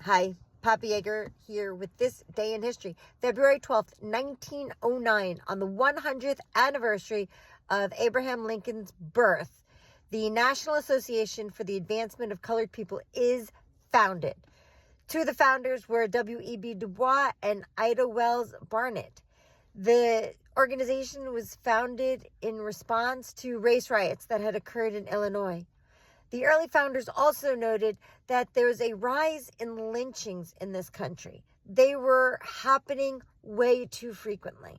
Hi, Papa Yeager here with this day in history. February 12th, 1909, on the 100th anniversary of Abraham Lincoln's birth, the National Association for the Advancement of Colored People is founded. Two of the founders were W.E.B. Du Bois and Ida Wells Barnett. The organization was founded in response to race riots that had occurred in Illinois. The early founders also noted that there was a rise in lynchings in this country. They were happening way too frequently.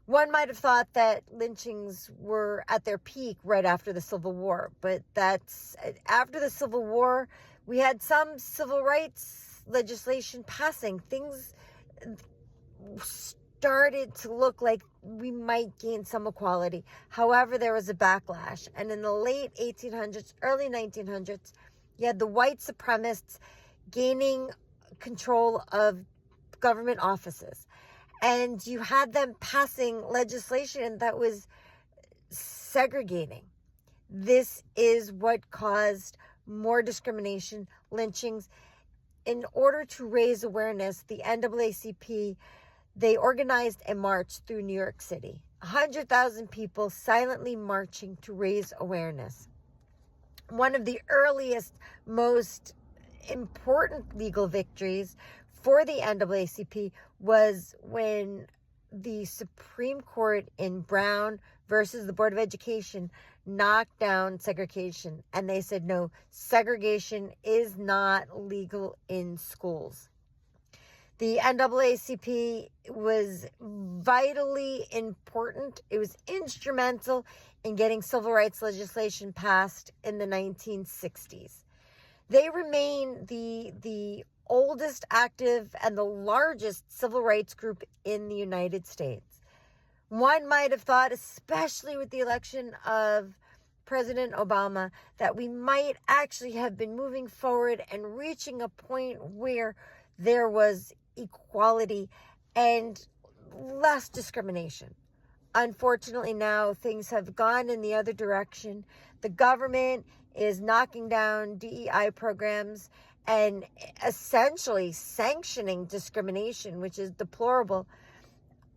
One might have thought that lynchings were at their peak right after the Civil War, but after the Civil War, we had some civil rights legislation passing. Things started to look like we might gain some equality. However, there was a backlash. And in the late 1800s, early 1900s, you had the white supremacists gaining control of government offices. And you had them passing legislation that was segregating. This is what caused more discrimination, lynchings. In order to raise awareness, the NAACP, they organized a march through New York City. 100,000 people silently marching to raise awareness. One of the earliest, most important legal victories for the NAACP was when the Supreme Court in Brown versus the Board of Education knocked down segregation. And they said, no, segregation is not legal in schools. The NAACP was vitally important. It was instrumental in getting civil rights legislation passed in the 1960s. They remain the oldest active and the largest civil rights group in the United States. One might have thought, especially with the election of President Obama, that we might actually have been moving forward and reaching a point where there was equality and less discrimination. Unfortunately, now things have gone in the other direction. The government is knocking down DEI programs and essentially sanctioning discrimination, which is deplorable.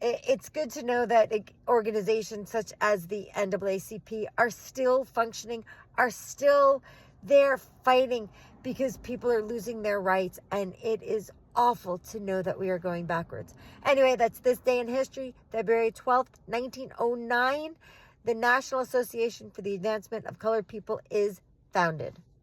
It's good to know that organizations such as the NAACP are still functioning, are still there fighting, because people are losing their rights, and it is awful to know that we are going backwards. Anyway, that's this day in history, February 12th, 1909. The National Association for the Advancement of Colored People is founded.